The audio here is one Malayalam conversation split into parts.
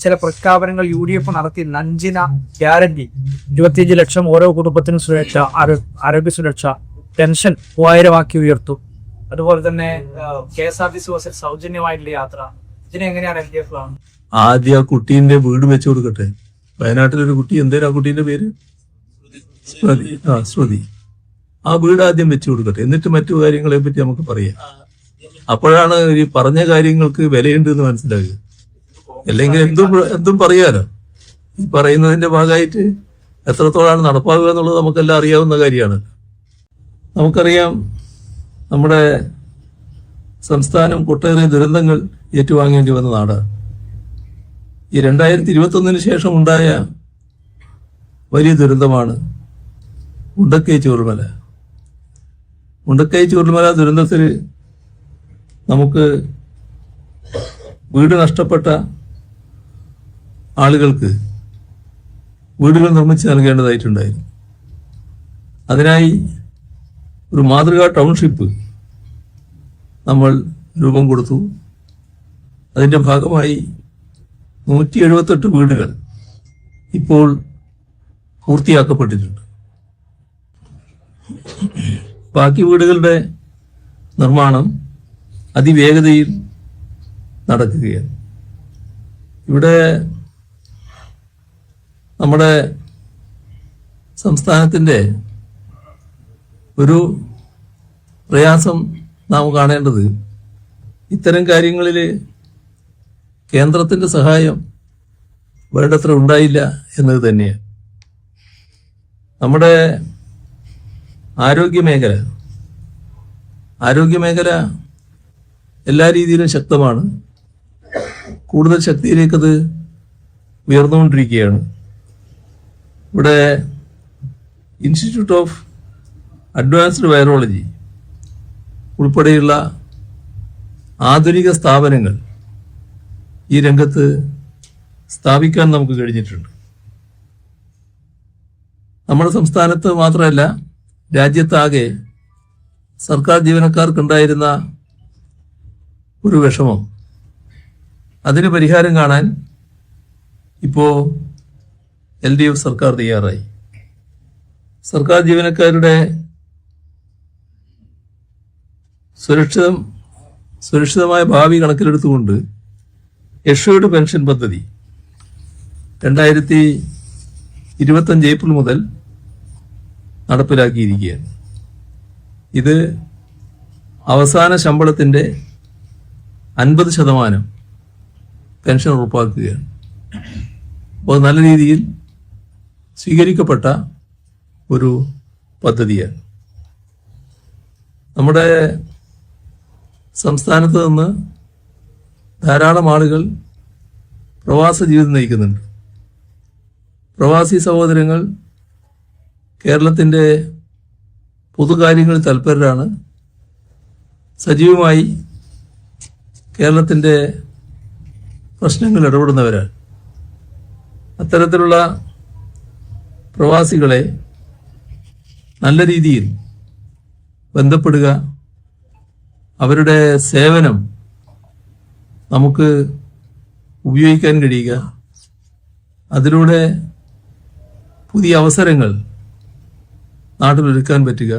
ചില പ്രഖ്യാപനങ്ങൾ UDF നടത്തി. 5 ഗ്യാരണ്ടി, 25 ലക്ഷം ഓരോ കുടുംബത്തിനും സുരക്ഷ, ആരോഗ്യ സുരക്ഷ, പെൻഷൻ 3000 ആക്കി ഉയർത്തും. അതുപോലെ തന്നെ KSRTC ബസ്സിൽ സൗജന്യമായിട്ടുള്ള യാത്ര. ഇതിനെങ്ങനെയാണ് LDF കാണുന്നത്? ആദ്യം ആ കുട്ടീന്റെ വീട് വെച്ചു കൊടുക്കട്ടെ. വയനാട്ടിലൊരു കുട്ടി, എന്തേലും ആ കുട്ടീന്റെ പേര് ശ്രുതി. ആ വീട് ആദ്യം വെച്ചു കൊടുക്കട്ടെ, എന്നിട്ട് മറ്റു കാര്യങ്ങളെ പറ്റി നമുക്ക് പറയാം. അപ്പോഴാണ് ഈ പറഞ്ഞ കാര്യങ്ങൾക്ക് വിലയുണ്ട് എന്ന് മനസ്സിലാകുക. അല്ലെങ്കിൽ എന്തും പറയാലോ. ഈ പറയുന്നതിന്റെ ഭാഗമായിട്ട് എത്രത്തോളാണ് നടപ്പാകുക എന്നുള്ളത് നമുക്കെല്ലാം അറിയാവുന്ന കാര്യമാണ്. നമുക്കറിയാം, നമ്മുടെ സംസ്ഥാനം ഒട്ടേറെ ദുരന്തങ്ങൾ ഏറ്റുവാങ്ങേണ്ടി വന്ന നാടാണ്. ഈ 2021 ശേഷം ഉണ്ടായ വലിയ ദുരന്തമാണ് മുണ്ടക്കൈ ചൂരൽമല. മുണ്ടക്കൈ ചൂരൽമല ദുരന്തത്തിൽ നമുക്ക് വീട് നഷ്ടപ്പെട്ട ആളുകൾക്ക് വീടുകൾ നിർമ്മിച്ച് നൽകേണ്ടതായിട്ടുണ്ടായിരുന്നു. അതിനായി ഒരു മാതൃകാ ടൗൺഷിപ്പ് നമ്മൾ രൂപം കൊടുത്തു. അതിൻ്റെ ഭാഗമായി 178 വീടുകൾ ഇപ്പോൾ പൂർത്തിയാക്കപ്പെട്ടിട്ടുണ്ട്. ബാക്കി വീടുകളുടെ നിർമ്മാണം അതിവേഗതയിൽ നടക്കുകയാണ്. ഇവിടെ നമ്മുടെ സംസ്ഥാനത്തിൻ്റെ ഒരു പ്രയാസം നാം കാണേണ്ടത് ഇത്തരം കാര്യങ്ങളിൽ കേന്ദ്രത്തിൻ്റെ സഹായം വേണ്ടത്ര ഉണ്ടായില്ല എന്നത് തന്നെയാണ്. നമ്മുടെ ആരോഗ്യമേഖല എല്ലാ രീതിയിലും ശക്തമാണ്. കൂടുതൽ ശക്തിയിലേക്കത് ഉയർന്നുകൊണ്ടിരിക്കുകയാണ്. ഇവിടെ ഇൻസ്റ്റിറ്റ്യൂട്ട് ഓഫ് അഡ്വാൻസ്ഡ് വൈറോളജി ഉൾപ്പെടെയുള്ള ആധുനിക സ്ഥാപനങ്ങൾ ഈ രംഗത്ത് സ്ഥാപിക്കാൻ നമുക്ക് കഴിഞ്ഞിട്ടുണ്ട്. നമ്മുടെ സംസ്ഥാനത്ത് മാത്രമല്ല, രാജ്യത്താകെ സർക്കാർ ജീവനക്കാർക്കുണ്ടായിരുന്ന ഒരു വിഷമം, അതിന് പരിഹാരം കാണാൻ ഇപ്പോൾ LDF സർക്കാർ തയ്യാറായി. സർക്കാർ ജീവനക്കാരുടെ സുരക്ഷിതമായ ഭാവി കണക്കിലെടുത്തുകൊണ്ട് എഷ്വേർഡ് പെൻഷൻ പദ്ധതി 2025 ഏപ്രിൽ മുതൽ നടപ്പിലാക്കിയിരിക്കുകയാണ്. ഇത് അവസാന ശമ്പളത്തിൻ്റെ 50% പെൻഷൻ ഉറപ്പാക്കുകയാണ്. അപ്പോൾ നല്ല രീതിയിൽ സ്വീകരിക്കപ്പെട്ട ഒരു പദ്ധതിയാണ്. നമ്മുടെ സംസ്ഥാനത്ത് നിന്ന് ധാരാളം ആളുകൾ പ്രവാസ ജീവിതം നയിക്കുന്നുണ്ട്. പ്രവാസി സഹോദരങ്ങൾ കേരളത്തിൻ്റെ പൊതുകാര്യങ്ങളിൽ തൽപരരാണ്. സജീവമായി കേരളത്തിൻ്റെ പ്രശ്നങ്ങൾ ഇടപെടുന്നവരാണ്. അത്തരത്തിലുള്ള പ്രവാസികളെ നല്ല രീതിയിൽ ബന്ധപ്പെടുക, അവരുടെ സേവനം നമുക്ക് ഉപയോഗിക്കാൻ കഴിയുക, അതിലൂടെ പുതിയ അവസരങ്ങൾ നാട്ടിലൊരുക്കാൻ പറ്റുക,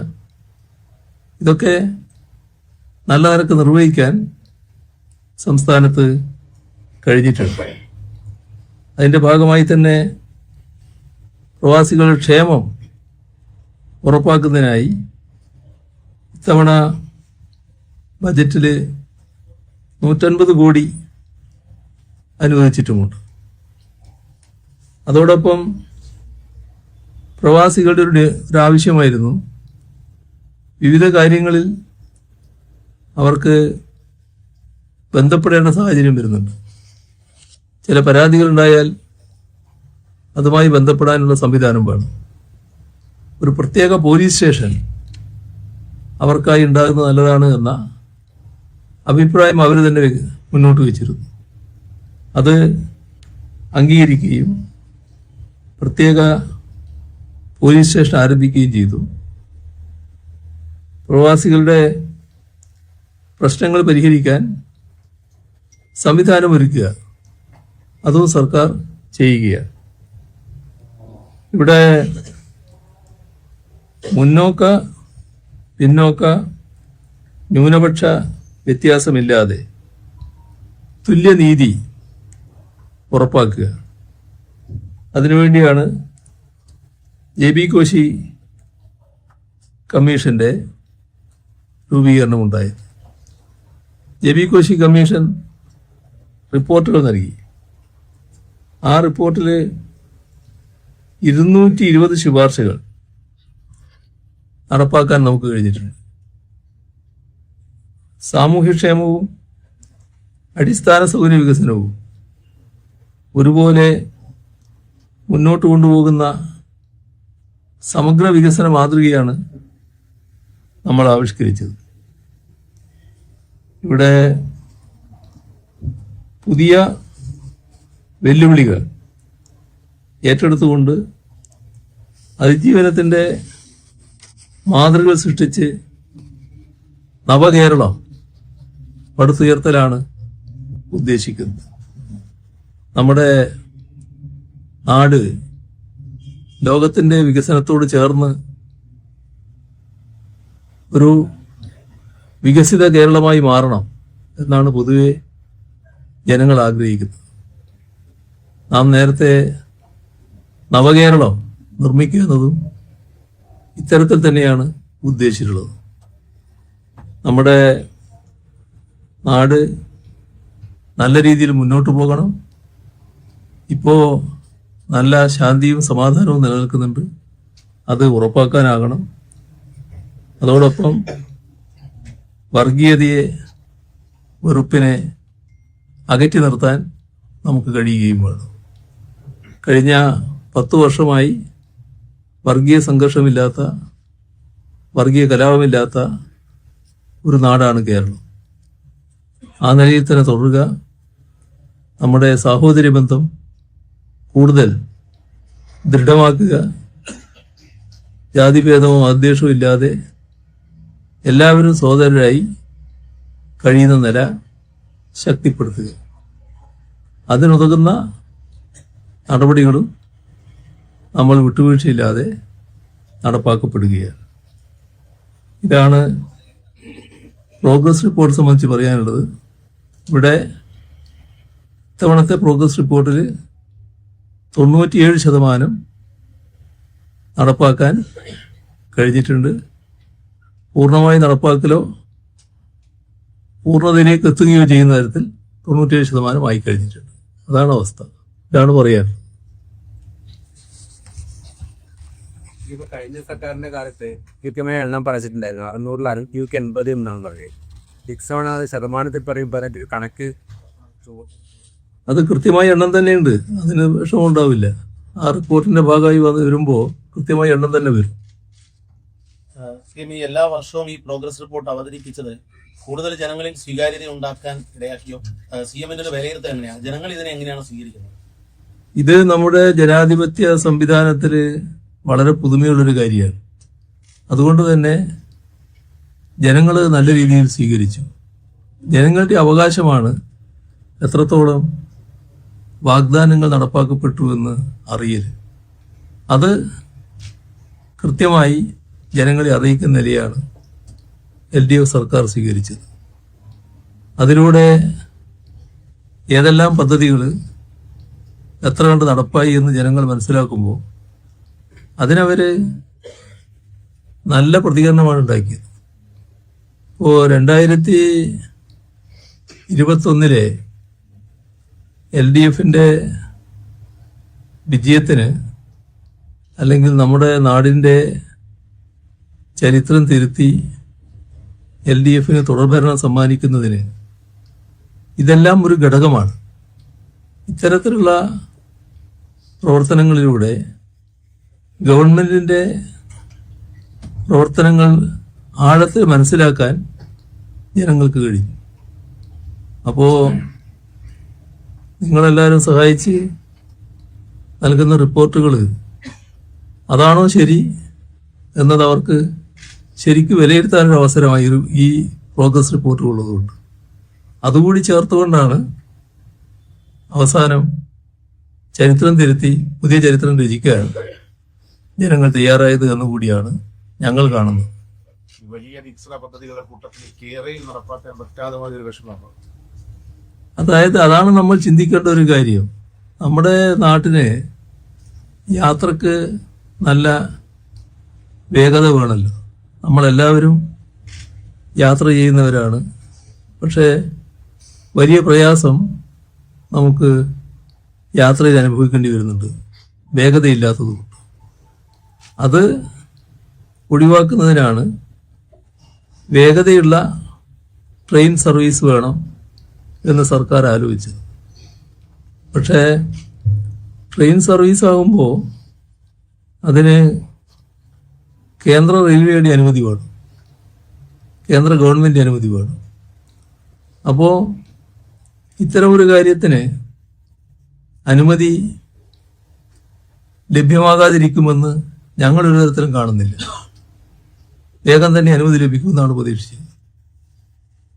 ഇതൊക്കെ നല്ല നിലക്ക് നിർവഹിക്കാൻ സംസ്ഥാനത്ത് കഴിഞ്ഞിട്ടുണ്ട്. അതിൻ്റെ ഭാഗമായി തന്നെ പ്രവാസികളുടെ ക്ഷേമം ഉറപ്പാക്കുന്നതിനായി ഇത്തവണ ബജറ്റിൽ 150 കോടി അനുവദിച്ചിട്ടുമുണ്ട്. അതോടൊപ്പം പ്രവാസികളുടെ ഒരു ആവശ്യമായിരുന്നു, വിവിധ കാര്യങ്ങളിൽ അവർക്ക് ബന്ധപ്പെടേണ്ട സാഹചര്യം വരുന്നുണ്ട്. ചില പരാതികളുണ്ടായാൽ അതുമായി ബന്ധപ്പെടാനുള്ള സംവിധാനം വേണം. ഒരു പ്രത്യേക പോലീസ് സ്റ്റേഷൻ അവർക്കായി ഉണ്ടാകുന്നത് നല്ലതാണ് എന്ന അഭിപ്രായം അവർ തന്നെ മുന്നോട്ട് വെച്ചിരുന്നു. അത് അംഗീകരിക്കുകയും പ്രത്യേക പോലീസ് സ്റ്റേഷൻ ആരംഭിക്കുകയും ചെയ്തു. പ്രവാസികളുടെ പ്രശ്നങ്ങൾ പരിഹരിക്കാൻ സംവിധാനമൊരുക്കുക അതും സർക്കാർ ചെയ്യുകയാണ്. ഇവിടെ മുന്നോക്ക, പിന്നോക്ക, ന്യൂനപക്ഷ വ്യത്യാസമില്ലാതെ തുല്യനീതി ഉറപ്പാക്കുക. അതിനുവേണ്ടിയാണ് JB കോശി കമ്മീഷന്റെ രൂപീകരണം ഉണ്ടായത്. JB കോശി കമ്മീഷൻ റിപ്പോർട്ടുകൾ നൽകി. ആ റിപ്പോർട്ടിൽ 220 ശുപാർശകൾ നടപ്പാക്കാൻ നമുക്ക് കഴിഞ്ഞിട്ടുണ്ട്. സാമൂഹ്യക്ഷേമവും അടിസ്ഥാന സൗകര്യ വികസനവും ഒരുപോലെ മുന്നോട്ട് കൊണ്ടുപോകുന്ന സമഗ്ര വികസന മാതൃകയാണ് നമ്മൾ ആവിഷ്കരിച്ചത്. ഇവിടെ പുതിയ വെല്ലുവിളികൾ ഏറ്റെടുത്തുകൊണ്ട് അതിജീവനത്തിൻ്റെ മാതൃകകൾ സൃഷ്ടിച്ച് നവകേരളം പടുത്തുയർത്തലാണ് ഉദ്ദേശിക്കുന്നത്. നമ്മുടെ നാട് ലോകത്തിൻ്റെ വികസനത്തോട് ചേർന്ന് ഒരു വികസിത കേരളമായി മാറണം എന്നാണ് പൊതുവെ ജനങ്ങൾ ആഗ്രഹിക്കുന്നത്. നാം നേരത്തെ നവകേരളം നിർമ്മിക്കുന്നതും ഇത്തരത്തിൽ തന്നെയാണ് ഉദ്ദേശിച്ചിട്ടുള്ളത്. നമ്മുടെ നാട് നല്ല രീതിയിൽ മുന്നോട്ട് പോകണം. ഇപ്പോൾ നല്ല ശാന്തിയും സമാധാനവും നിലനിൽക്കുന്നുണ്ട്. അത് ഉറപ്പാക്കാനാകണം. അതോടൊപ്പം വർഗീയതയെ, വെറുപ്പിനെ അകറ്റി നിർത്താൻ നമുക്ക് കഴിയുകയും വേണം. കഴിഞ്ഞ 10 വർഷമായി വർഗീയ സംഘർഷമില്ലാത്ത, വർഗീയ കലാപമില്ലാത്ത ഒരു നാടാണ് കേരളം. ആ നിലയിൽ തന്നെ തുടരുക. നമ്മുടെ സാഹോദര്യ ബന്ധം കൂടുതൽ ദൃഢമാക്കുക. ജാതിഭേദമോ അദ്വേഷവും ഇല്ലാതെ എല്ലാവരും സഹോദരരായി കഴിയുന്ന നില ശക്തിപ്പെടുത്തുക. അതിനുതകുന്ന നടപടികളും നമ്മൾ വിട്ടുവീഴ്ചയില്ലാതെ നടപ്പാക്കപ്പെടുകയാണ്. ഇതാണ് പ്രോഗ്രസ് റിപ്പോർട്ട് സംബന്ധിച്ച് പറയാനുള്ളത്. ഇവിടെ ഇത്തവണത്തെ പ്രോഗ്രസ് റിപ്പോർട്ടിൽ 97% നടപ്പാക്കാൻ കഴിഞ്ഞിട്ടുണ്ട്. പൂർണ്ണമായി നടപ്പാക്കലോ പൂർണ്ണതയിലേക്ക് എത്തുകയോ ചെയ്യുന്ന തരത്തിൽ 97% ആയി കഴിഞ്ഞിട്ടുണ്ട്. അതാണ് അവസ്ഥ. ഇതാണ് പറയാൻ. ഇപ്പൊ കഴിഞ്ഞ സർക്കാരിന്റെ കാലത്ത് കൃത്യമായ എണ്ണം പറഞ്ഞിട്ടുണ്ടായിരുന്നു. 600 UK 80 എന്നാണ് പറയുന്നത്. ഇക്സവണ ശതമാനത്തിൽ പറയുമ്പോൾ കണക്ക് അത് കൃത്യമായ എണ്ണം തന്നെയുണ്ട്. അതിന് വിഷമം ഉണ്ടാവില്ല. ആ റിപ്പോർട്ടിന്റെ ഭാഗമായി വരുമ്പോൾ കൃത്യമായ എണ്ണം തന്നെ വരും. എല്ലാ വർഷവും ഈ പ്രോഗ്രസ് റിപ്പോർട്ട് അവതരിപ്പിച്ചത് കൂടുതൽ ജനങ്ങളിൽ സ്വീകാര്യത ഉണ്ടാക്കാൻ ഇടയാക്കിയോ? CMന്റെ വിലയിരുത്തൽ എങ്ങനെയാണ്? ജനങ്ങൾ ഇതിനെ എങ്ങനെയാണ് സ്വീകരിക്കുന്നത്? ഇത് നമ്മുടെ ജനാധിപത്യ സംവിധാനത്തിൽ വളരെ പുതുമയുള്ളൊരു കാര്യമാണ്. അതുകൊണ്ട് തന്നെ ജനങ്ങൾ നല്ല രീതിയിൽ സ്വീകരിച്ചു. ജനങ്ങളുടെ അവകാശമാണ് എത്രത്തോളം വാഗ്ദാനങ്ങൾ നടപ്പാക്കപ്പെട്ടു എന്ന് അറിയൽ. അത് കൃത്യമായി ജനങ്ങളെ അറിയിക്കുന്ന നിലയാണ് LDF സർക്കാർ സ്വീകരിച്ചത്. അതിലൂടെ ഏതെല്ലാം പദ്ധതികൾ എത്ര കണ്ട് നടപ്പായി എന്ന് ജനങ്ങൾ മനസ്സിലാക്കുമ്പോൾ അതിനവര് നല്ല പ്രതികരണമാണ് ഉണ്ടാക്കിയത്. ഇപ്പോൾ 2021 LDFന്റെ വിജയത്തിന്, അല്ലെങ്കിൽ നമ്മുടെ നാടിൻ്റെ ചരിത്രം തിരുത്തി LDFന് തുടർഭരണം സമ്മാനിക്കുന്നതിന് ഇതെല്ലാം ഒരു ഘടകമാണ്. ഇത്തരത്തിലുള്ള പ്രവർത്തനങ്ങളിലൂടെ ഗവൺമെന്റിന്റെ പ്രവർത്തനങ്ങൾ ആഴത്തിൽ മനസ്സിലാക്കാൻ ജനങ്ങൾക്ക് കഴിഞ്ഞു. അപ്പോൾ നിങ്ങളെല്ലാവരും സഹായിച്ച് നൽകുന്ന റിപ്പോർട്ടുകൾ അതാണോ ശരി എന്നത് അവർക്ക് ശരിക്കും വിലയിരുത്താനൊരു അവസരമായി ഈ പ്രോഗ്രസ് റിപ്പോർട്ടുകൾ ഉള്ളതുകൊണ്ട് അതുകൂടി ചേർത്തുകൊണ്ടാണ് അവസാനം ചരിത്രം തിരുത്തി പുതിയ ചരിത്രം രചിക്കാൻ ജനങ്ങൾ തയ്യാറായത് എന്നുകൂടിയാണ് ഞങ്ങൾ കാണുന്നത്. വലിയ വികസന പദ്ധതികളുടെ കൂട്ടത്തിൽ കേരളയിൽ നടപ്പാക്കാൻ പറ്റാതെ ഒരു വിഷമമാണ്. അതായത് അതാണ് നമ്മൾ ചിന്തിക്കേണ്ട ഒരു കാര്യം. നമ്മുടെ നാട്ടിന് യാത്രക്ക് നല്ല വേഗത വേണമല്ലോ. നമ്മളെല്ലാവരും യാത്ര ചെയ്യുന്നവരാണ്. പക്ഷേ വലിയ പ്രയാസം നമുക്ക് യാത്രയിൽ അനുഭവിക്കേണ്ടി വരുന്നുണ്ട്, വേഗതയില്ലാത്തതുകൊണ്ട്. അത് ഒഴിവാക്കുന്നതിനാണ് വേഗതയുള്ള ട്രെയിൻ സർവീസ് വേണം എന്ന് സർക്കാർ ആലോചിച്ചത്. പക്ഷേ ട്രെയിൻ സർവീസ് ആകുമ്പോൾ അതിന് കേന്ദ്ര റെയിൽവേയുടെ അനുമതി വേണം, കേന്ദ്ര ഗവൺമെൻറ് അനുമതി വേണം. അപ്പോൾ ഇത്തരമൊരു കാര്യത്തിന് അനുമതി ലഭ്യമാകാതിരിക്കുമെന്ന് ഞങ്ങൾ ഒരു തരത്തിലും കാണുന്നില്ല. വേഗം തന്നെ അനുമതി ലഭിക്കുമെന്നാണ് പ്രതീക്ഷിച്ചത്.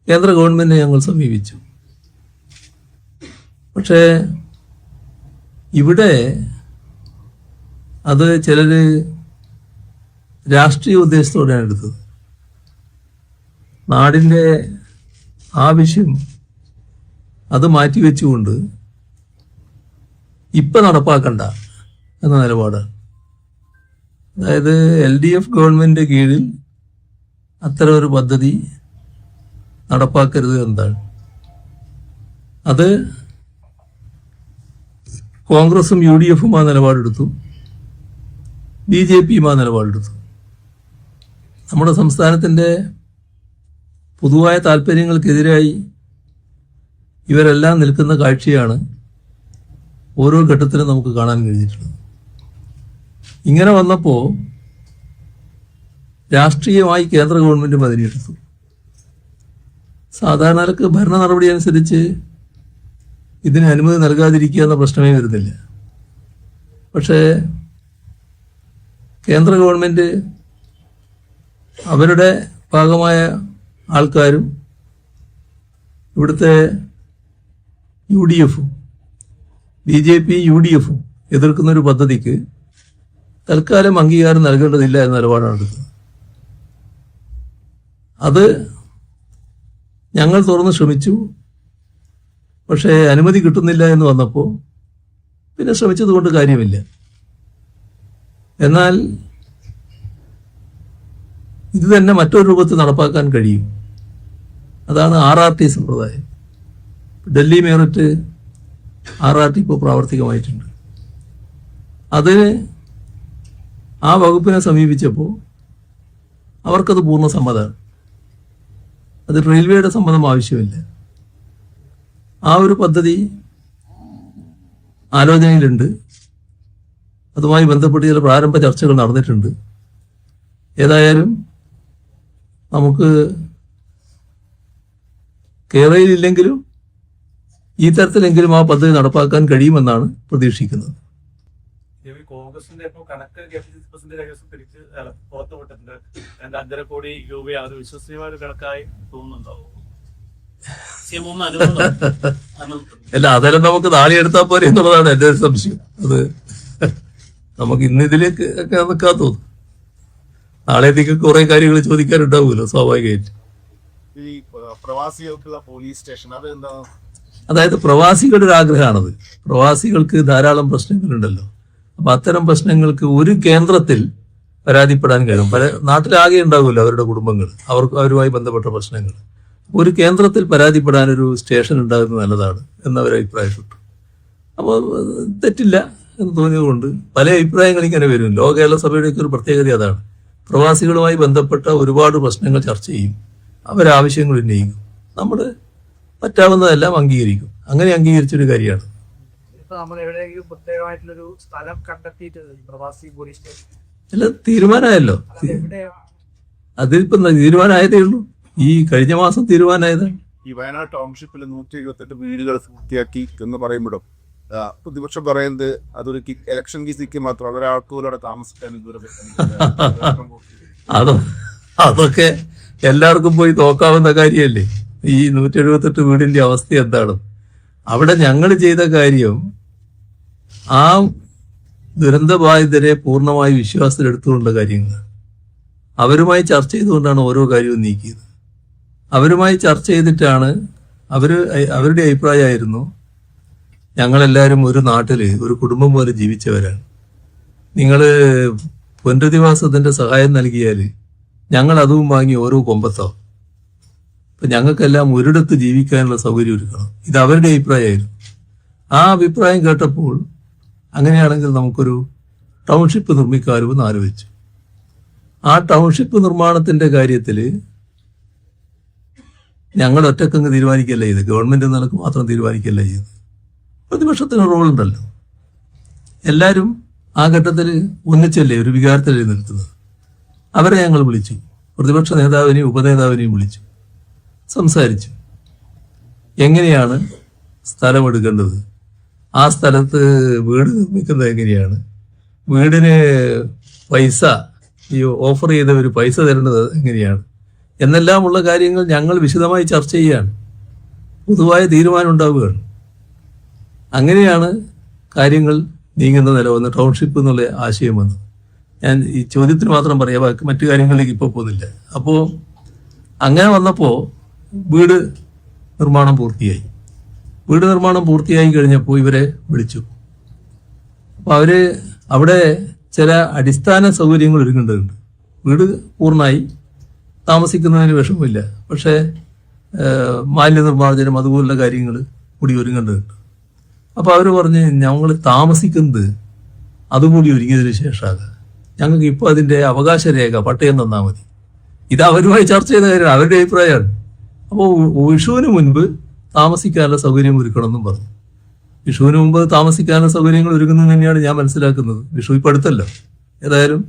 കേന്ദ്ര ഗവൺമെന്റിനെ ഞങ്ങൾ സമീപിച്ചു. പക്ഷേ ഇവിടെ അത് ചിലര് രാഷ്ട്രീയ ഉദ്ദേശത്തോടെയാണ് എടുത്തത്. നാടിൻ്റെ ആവശ്യം അത് മാറ്റിവെച്ചുകൊണ്ട് ഇപ്പം നടപ്പാക്കണ്ട എന്ന നിലപാടാണ്. അതായത് LDF ഗവൺമെന്റ് കീഴിൽ അത്തരം ഒരു പദ്ധതി നടപ്പാക്കരുത് എന്താണ്. അത് കോൺഗ്രസും UDFും ആ നിലപാടെടുത്തു, BJPയും ആ നിലപാടെടുത്തു. നമ്മുടെ സംസ്ഥാനത്തിൻ്റെ പൊതുവായ താല്പര്യങ്ങൾക്കെതിരായി ഇവരെല്ലാം നിൽക്കുന്ന കാഴ്ചയാണ് ഓരോ ഘട്ടത്തിലും നമുക്ക് കാണാൻ കഴിഞ്ഞിട്ടുള്ളത്. ഇങ്ങനെ വന്നപ്പോൾ രാഷ്ട്രീയമായി കേന്ദ്ര ഗവൺമെന്റ് പതിനെടുത്തു. സാധാരണക്കാർക്ക് ഭരണ നടപടി അനുസരിച്ച് ഇതിന് അനുമതി നൽകാതിരിക്കുക എന്ന പ്രശ്നമേ വരുന്നില്ല. പക്ഷേ കേന്ദ്ര ഗവൺമെന്റ് അവരുടെ ഭാഗമായ ആൾക്കാരും ഇവിടുത്തെ UDFും BJP UDFും എതിർക്കുന്ന ഒരു പദ്ധതിക്ക് തൽക്കാലം അംഗീകാരം നൽകേണ്ടതില്ല എന്ന നിലപാടാണ് എടുത്തത്. അത് ഞങ്ങൾ തുറന്ന് ശ്രമിച്ചു. പക്ഷേ അനുമതി കിട്ടുന്നില്ല എന്ന് വന്നപ്പോൾ പിന്നെ ശ്രമിച്ചത് കൊണ്ട് കാര്യമില്ല. എന്നാൽ ഇത് തന്നെ മറ്റൊരു രൂപത്തിൽ നടപ്പാക്കാൻ കഴിയും. അതാണ് RRT സമ്പ്രദായം. ഡൽഹി മേററ്റ് RRT ഇപ്പോൾ പ്രാവർത്തികമായിട്ടുണ്ട്. അതിന് ആ വകുപ്പിനെ സമീപിച്ചപ്പോൾ അവർക്കത് പൂർണ്ണ സമ്മതമാണ്. അത് റെയിൽവേയുടെ സമ്മതം ആവശ്യമില്ല. ആ ഒരു പദ്ധതി ആലോചനയിലുണ്ട്. അതുമായി ബന്ധപ്പെട്ട് ചില പ്രാരംഭ ചർച്ചകൾ നടന്നിട്ടുണ്ട്. ഏതായാലും നമുക്ക് കേരളയിലില്ലെങ്കിലും ഈ തരത്തിലെങ്കിലും ആ പദ്ധതി നടപ്പാക്കാൻ കഴിയുമെന്നാണ് പ്രതീക്ഷിക്കുന്നത്. കോൺഗ്രസിന്റെ ഇപ്പോൾ കണക്ക് KPCC കൈവശം തിരിച്ച് പുറത്തുവിട്ടിട്ടുണ്ട്. 5.5 കോടി രൂപ അത് വിശ്വസനീയമായ ഒരു കണക്കായി തോന്നുന്നുണ്ടോ? അല്ല, അതെല്ലാം നമുക്ക് നാളെ എടുത്താൽ പോരെ എന്നുള്ളതാണ് എൻ്റെ ഒരു സംശയം. അത് നമുക്ക് ഇന്നിതിലേക്ക് ഒക്കെ നിൽക്കാൻ തോന്നും. നാളേക്ക് കുറെ കാര്യങ്ങൾ ചോദിക്കാനുണ്ടാവുമല്ലോ സ്വാഭാവികമായിട്ട്. ഈ പ്രവാസികൾക്കുള്ള പോലീസ് സ്റ്റേഷൻ അതെന്താ? അതായത് പ്രവാസികളുടെ ഒരു ആഗ്രഹമാണത്. പ്രവാസികൾക്ക് ധാരാളം പ്രശ്നങ്ങളുണ്ടല്ലോ. അപ്പൊ അത്തരം പ്രശ്നങ്ങൾക്ക് ഒരു കേന്ദ്രത്തിൽ പരാതിപ്പെടാൻ കഴിയും. പല നാട്ടിലാകെ ഉണ്ടാവുമല്ലോ അവരുടെ കുടുംബങ്ങൾ, അവരുമായി ബന്ധപ്പെട്ട പ്രശ്നങ്ങൾ. ഒരു കേന്ദ്രത്തിൽ പരാതിപ്പെടാനൊരു സ്റ്റേഷൻ ഉണ്ടാകുന്നത് നല്ലതാണ് എന്നവർ അഭിപ്രായപ്പെട്ടു. അപ്പോൾ തെറ്റില്ല എന്ന് തോന്നിയതുകൊണ്ട് പല അഭിപ്രായങ്ങൾ ഇങ്ങനെ വരും. ലോക കേരള സഭയുടെയൊക്കെ ഒരു പ്രത്യേകത അതാണ്. പ്രവാസികളുമായി ബന്ധപ്പെട്ട ഒരുപാട് പ്രശ്നങ്ങൾ ചർച്ച ചെയ്യും, അവരാവശ്യങ്ങൾ ഉന്നയിക്കും, നമ്മൾ പറ്റാവുന്നതെല്ലാം അംഗീകരിക്കും. അങ്ങനെ അംഗീകരിച്ചൊരു കാര്യമാണ്. നമ്മൾ എവിടെയെങ്കിലും പ്രത്യേകമായിട്ടുള്ളൊരു സ്ഥലം കണ്ടെത്തിയിട്ട് പ്രവാസി പോലീസ് സ്റ്റേഷൻ അല്ല, തീരുമാനമായല്ലോ. അതിലിപ്പം തീരുമാനമായതേ ഉള്ളൂ. ഈ കഴിഞ്ഞ മാസം തീരുമാനമായതാണ്. ഈ വയനാട് ടൗൺഷിപ്പിൽ 178 വീടുകൾ പൂർത്തിയാക്കി എന്ന് പറയുമ്പോഴും പ്രതിപക്ഷം പറയുന്നത് അതൊരു ഇലക്ഷൻ ഗീസിക്ക് മാത്രം, ഒരാൾക്കൂടെ താമസിക്കാൻ അതൊക്കെ എല്ലാവർക്കും പോയി നോക്കാവുന്ന കാര്യമല്ലേ. ഈ 178 വീടിന്റെ അവസ്ഥ എന്താണ്? അവിടെ ഞങ്ങൾ ചെയ്ത കാര്യം ആ ദുരന്തബാധിതരെ പൂർണ്ണമായി വിശ്വാസത്തിലെടുത്തുകൊണ്ട കാര്യങ്ങൾ അവരുമായി ചർച്ച ചെയ്തുകൊണ്ടാണ് ഓരോ കാര്യവും നീക്കിയത്. അവരുമായി ചർച്ച ചെയ്തിട്ടാണ് അവരുടെ അഭിപ്രായമായിരുന്നു, ഞങ്ങളെല്ലാവരും ഒരു നാട്ടിൽ ഒരു കുടുംബം പോലെ ജീവിച്ചവരാണ്. നിങ്ങൾ പുനരധിവാസത്തിന്റെ സഹായം നൽകിയാൽ ഞങ്ങൾ അതും വാങ്ങി ഓരോ കൊമ്പത്തോ. അപ്പൊ ഞങ്ങൾക്കെല്ലാം ഒരിടത്ത് ജീവിക്കാനുള്ള സൗകര്യം ഒരുക്കണം. ഇത് അവരുടെ അഭിപ്രായമായിരുന്നു. ആ അഭിപ്രായം കേട്ടപ്പോൾ അങ്ങനെയാണെങ്കിൽ നമുക്കൊരു ടൗൺഷിപ്പ് നിർമ്മിക്കാമെന്ന് ആലോചിച്ചു. ആ ടൗൺഷിപ്പ് നിർമ്മാണത്തിന്റെ കാര്യത്തിൽ ഞങ്ങൾ ഒറ്റക്കങ്ങ് തീരുമാനിക്കല്ല ചെയ്ത്, ഗവൺമെന്റ് നിലക്ക് മാത്രം തീരുമാനിക്കല്ല ചെയ്ത്. പ്രതിപക്ഷത്തിന് റോളുണ്ടല്ലോ. എല്ലാവരും ആ ഘട്ടത്തിൽ ഒന്നിച്ചല്ലേ ഒരു വികാരത്തിലേ നിൽക്കുന്നത്. അവരെ ഞങ്ങൾ വിളിച്ചു, പ്രതിപക്ഷ നേതാവിനെയും ഉപനേതാവിനെയും വിളിച്ചു, സംസാരിച്ചു. എങ്ങനെയാണ് സ്ഥലമെടുക്കേണ്ടത്, ആ സ്ഥലത്ത് വീട് നിർമ്മിക്കുന്നത് എങ്ങനെയാണ്, വീടിന് പൈസ ഈ ഓഫർ ചെയ്തവർ പൈസ തരേണ്ടത് എങ്ങനെയാണ് എന്നെല്ലാമുള്ള കാര്യങ്ങൾ ഞങ്ങൾ വിശദമായി ചർച്ച ചെയ്യുകയാണ്. പൊതുവായ തീരുമാനം ഉണ്ടാവുകയാണ്. അങ്ങനെയാണ് കാര്യങ്ങൾ നീങ്ങുന്ന നില വന്ന് ടൗൺഷിപ്പ് എന്നുള്ള ആശയം വന്നു. ഞാൻ ഈ ചോദ്യത്തിന് മാത്രം പറയാം, ബാക്കി മറ്റു കാര്യങ്ങളിലേക്ക് ഇപ്പോൾ പോകുന്നില്ല. അപ്പോൾ അങ്ങനെ വന്നപ്പോൾ വീട് നിർമ്മാണം പൂർത്തിയായി. വീട് നിർമ്മാണം പൂർത്തിയായി കഴിഞ്ഞപ്പോൾ ഇവരെ വിളിച്ചു. അപ്പോൾ അവര് അവിടെ ചില അടിസ്ഥാന സൗകര്യങ്ങൾ ഒരുക്കേണ്ടതുണ്ട്. വീട് പൂർണ്ണമായി, താമസിക്കുന്നതിന് വിഷമമില്ല, പക്ഷേ മാലിന്യ നിർമ്മാർജ്ജനം അതുപോലുള്ള കാര്യങ്ങൾ കൂടി ഒരുങ്ങേണ്ടതുണ്ട്. അപ്പോൾ അവർ പറഞ്ഞ് ഞങ്ങൾ താമസിക്കുന്നത് അതുകൂടി ഒരുങ്ങിയതിന് ശേഷമാകാം, ഞങ്ങൾക്ക് ഇപ്പോൾ അതിൻ്റെ അവകാശ രേഖ പട്ടയം തന്നാൽ മതി. ഇത് അവരുമായി ചർച്ച ചെയ്ത കാര്യമാണ്, അവരുടെ അഭിപ്രായമാണ്. അപ്പോൾ വിഷുവിന് മുൻപ് താമസിക്കാനുള്ള സൗകര്യം ഒരുക്കണമെന്നും പറഞ്ഞു. വിഷുവിന് മുമ്പ് താമസിക്കാനുള്ള സൗകര്യങ്ങൾ ഒരുക്കുന്നത് തന്നെയാണ് ഞാൻ മനസ്സിലാക്കുന്നത്. വിഷു ഇപ്പം അടുത്തല്ലോ, ഏതായാലും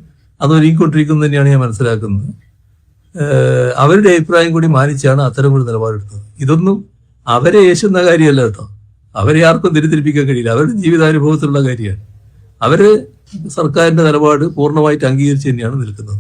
അത് ഒരുങ്ങിക്കൊണ്ടിരിക്കുന്നത് തന്നെയാണ് ഞാൻ മനസ്സിലാക്കുന്നത്. അവരുടെ അഭിപ്രായം കൂടി മാനിച്ചാണ് അത്തരം ഒരു നിലപാടെടുത്തത്. ഇതൊന്നും അവരെ യേശുന്ന കാര്യമല്ല കേട്ടോ, അവരെ ആർക്കും തിരിത്തിരിപ്പിക്കാൻ കഴിയില്ല. അവരുടെ ജീവിതാനുഭവത്തിലുള്ള കാര്യമാണ്. അവര് സർക്കാരിന്റെ നിലപാട് പൂർണ്ണമായിട്ട് അംഗീകരിച്ച് തന്നെയാണ് നിൽക്കുന്നത്.